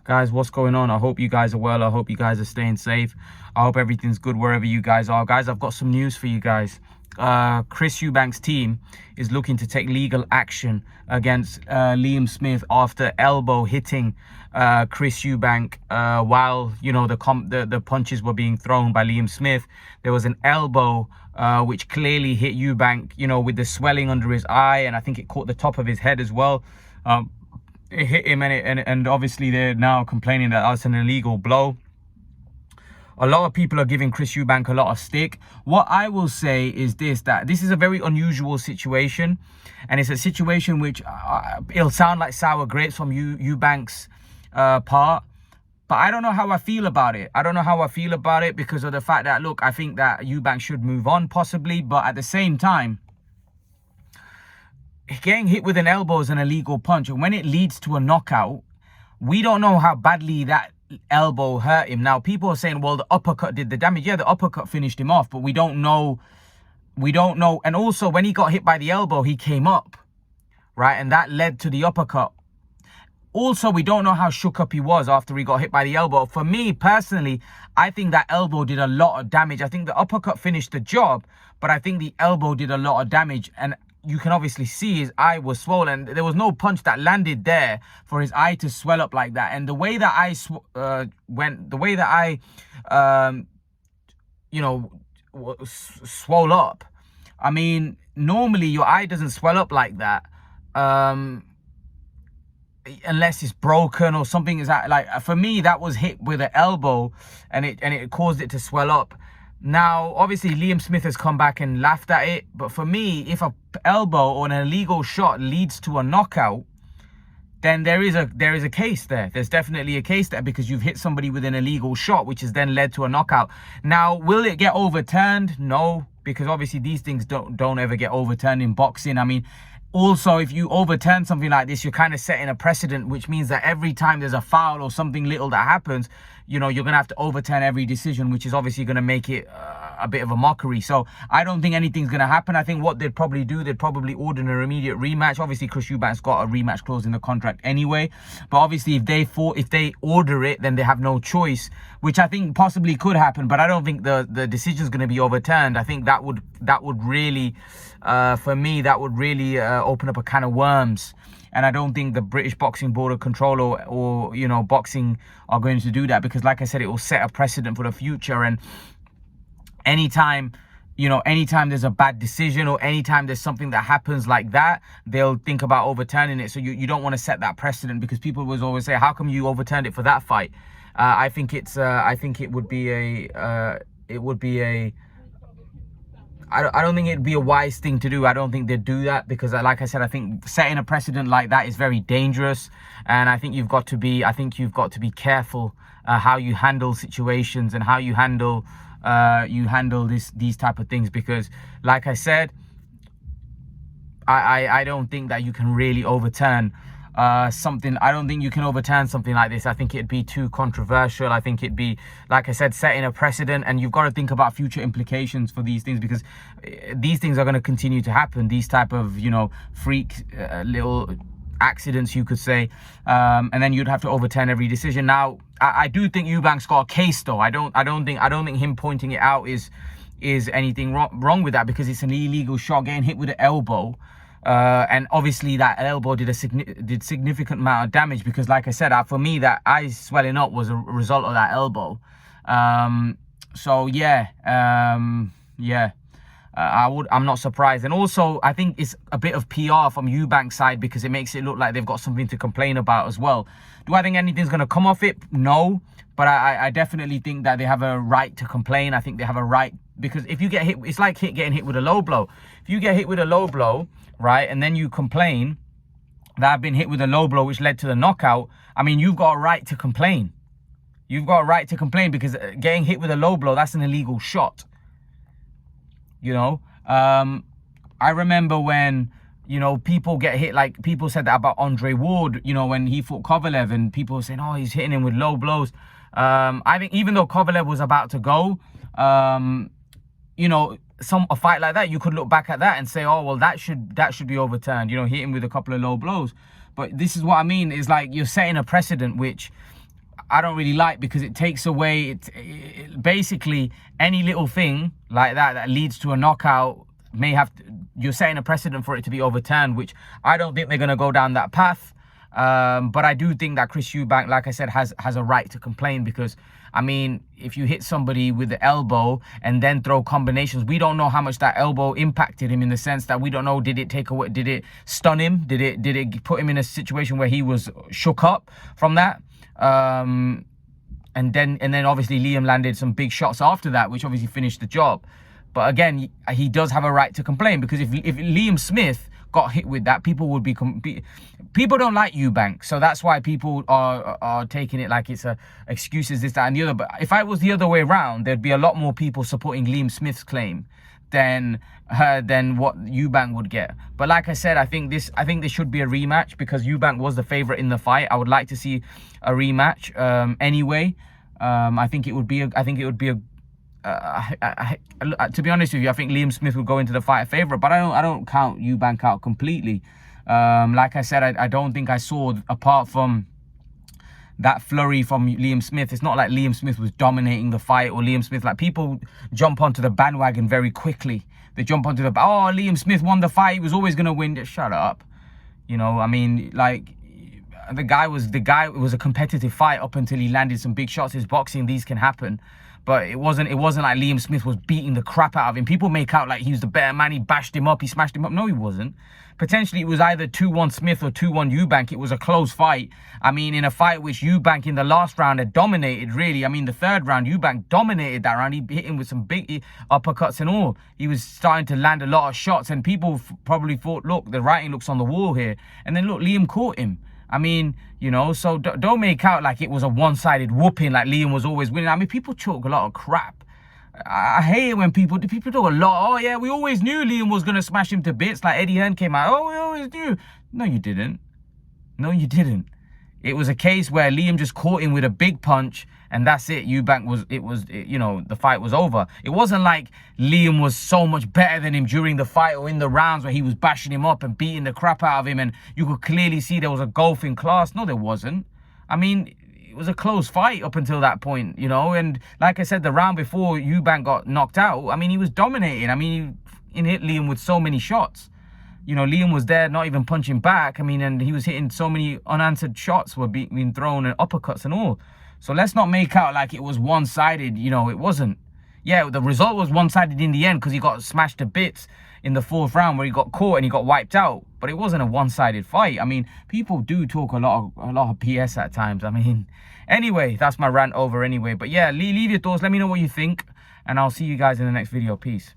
Guys, what's going on? I hope you guys are well. I hope you guys are staying safe. I hope everything's good wherever you guys are. Guys, I've got some news for you guys. Chris Eubank's team is looking to take legal action against Liam Smith after elbow hitting Chris Eubank while the punches were being thrown by Liam Smith. There was an elbow which clearly hit Eubank, with the swelling under his eye, and I think it caught the top of his head as well. It hit him, and obviously they're now complaining that that's an illegal blow. A lot of people are giving Chris Eubank a lot of stick. What I will say is that this is a very unusual situation, and it's a situation which it'll sound like sour grapes from Eubank's part, but I don't know how I feel about it. I don't know how I feel about it because of the fact that, look, I think that Eubank should move on possibly, but at the same time, getting hit with an elbow is an illegal punch, and when it leads to a knockout, we don't know how badly that elbow hurt him. Now, people are saying, well, the uppercut did the damage. Yeah, the uppercut finished him off, but we don't know. And also, when he got hit by the elbow, he came up, right? And that led to the uppercut. Also, we don't know how shook up he was after he got hit by the elbow. For me, personally, I think that elbow did a lot of damage. I think the uppercut finished the job, but I think the elbow did a lot of damage. And you can obviously see his eye was swollen. There was no punch that landed there for his eye to swell up like that. And the way that swole up, I mean, normally your eye doesn't swell up like that, unless it's broken or something. Is that, like, for me, that was hit with an elbow, and it caused it to swell up. Now, obviously, Liam Smith has come back and laughed at it. But for me, if a elbow or an illegal shot leads to a knockout, then there is a case there. There's definitely a case there because you've hit somebody with an illegal shot, which has then led to a knockout. Now, will it get overturned? No, because obviously these things don't ever get overturned in boxing. I mean, also, if you overturn something like this, you're kind of setting a precedent, which means that every time there's a foul or something little that happens, you're going to have to overturn every decision, which is obviously going to make it a bit of a mockery. So I don't think anything's going to happen. I think what they'd probably do, they'd probably order an immediate rematch. Obviously, Chris Eubank's got a rematch clause in the contract anyway. But obviously, if they order it, then they have no choice, which I think possibly could happen. But I don't think the decision's going to be overturned. I think that would really, for me, that would really open up a can of worms. And I don't think the British Boxing Board of Control or boxing are going to do that, because, like I said, it will set a precedent for the future. And anytime there's a bad decision or anytime there's something that happens like that, they'll think about overturning it. So you don't want to set that precedent, because people will always say, how come you overturned it for that fight? I think it would be a I don't think it'd be a wise thing to do. I don't think they'd do that because, like I said, I think setting a precedent like that is very dangerous, and I think you've got to be careful how you handle situations and how you handle these type of things, because, like I said, I don't think that you can really overturn something. I don't think you can overturn something like this. I think it'd be too controversial. I think it'd be, like I said, setting a precedent, and you've got to think about future implications for these things, because these things are going to continue to happen. These type of freak little accidents, you could say, and then you'd have to overturn every decision. Now, I do think Eubank's got a case, though. I don't think him pointing it out is anything wrong with that, because it's an illegal shot, getting hit with an elbow. And obviously that elbow did significant amount of damage, because, like I said, for me, that eye swelling up was a result of that elbow. So yeah, I'm not surprised. And also, I think it's a bit of PR from Eubank's side, because it makes it look like they've got something to complain about as well. Do I think anything's going to come off it? No, but I definitely think that they have a right to complain. I think they have a right, because if you get hit, it's like getting hit with a low blow. If you get hit with a low blow, right, and then you complain that I've been hit with a low blow which led to the knockout, I mean, you've got a right to complain. You've got a right to complain, because getting hit with a low blow, that's an illegal shot. I remember when, people get hit, like people said that about Andre Ward, when he fought Kovalev, and people were saying, oh, he's hitting him with low blows. I think even though Kovalev was about to go, a fight like that, you could look back at that and say, oh, well, that should be overturned, hit him with a couple of low blows. But this is what I mean, is like you're setting a precedent which I don't really like, because it takes away basically any little thing like that leads to a knockout may have to, you're setting a precedent for it to be overturned, which I don't think they're going to go down that path. But I do think that Chris Eubank, like I said, has a right to complain, because I mean, if you hit somebody with the elbow and then throw combinations, we don't know how much that elbow impacted him, in the sense that we don't know, did it take away, did it stun him, did it put him in a situation where he was shook up from that? And then obviously Liam landed some big shots after that, which obviously finished the job. But again, he does have a right to complain, because if Liam Smith got hit with that, people would be people don't like Eubank, so that's why people are taking it like it's excuses, this, that, and the other. But if I was the other way around, there'd be a lot more people supporting Liam Smith's claim than what Eubank would get. But like I said, I think this should be a rematch, because Eubank was the favorite in the fight. I would like to see a rematch anyway. I think it would be a to be honest with you, I think Liam Smith would go into the fight a favorite, but I don't count Eubank out completely. Like I said, I don't think I saw, apart from that flurry from Liam Smith, it's not like Liam Smith was dominating the fight, or Liam Smith, like, people jump onto the bandwagon very quickly. They jump onto Liam Smith won the fight, he was always going to win. Shut up. You know, I mean, like, it was a competitive fight up until he landed some big shots. His boxing, these can happen. But it wasn't like Liam Smith was beating the crap out of him. People make out like he was the better man, he bashed him up, he smashed him up. No, he wasn't. Potentially, it was either 2-1 Smith or 2-1 Eubank. It was a close fight. I mean, in a fight which Eubank in the last round had dominated, really. I mean, the third round, Eubank dominated that round. He hit him with some big uppercuts and all. He was starting to land a lot of shots, and people probably thought, look, the writing looks on the wall here. And then, look, Liam caught him. I mean, you know, so don't make out like it was a one-sided whooping, like Liam was always winning. I mean, people talk a lot of crap. I hate it when people talk a lot. Oh, yeah, we always knew Liam was going to smash him to bits. Like Eddie Hearn came out. Oh, we always knew. No, you didn't. No, you didn't. It was a case where Liam just caught him with a big punch, and that's it. Eubank you know, the fight was over. It wasn't like Liam was so much better than him during the fight or in the rounds where he was bashing him up and beating the crap out of him, and you could clearly see there was a gulf in class. No, there wasn't. I mean, it was a close fight up until that point, you know, and like I said, the round before Eubank got knocked out, I mean, he was dominating. I mean, he hit Liam with so many shots. You know, Liam was there not even punching back. I mean, and he was hitting so many unanswered shots were being thrown, and uppercuts and all. So let's not make out like it was one-sided. You know, it wasn't. Yeah, the result was one-sided in the end, because he got smashed to bits in the fourth round where he got caught and he got wiped out. But it wasn't a one-sided fight. I mean, people do talk a lot of PS at times. I mean, anyway, that's my rant over anyway. But yeah, leave your thoughts. Let me know what you think, and I'll see you guys in the next video. Peace.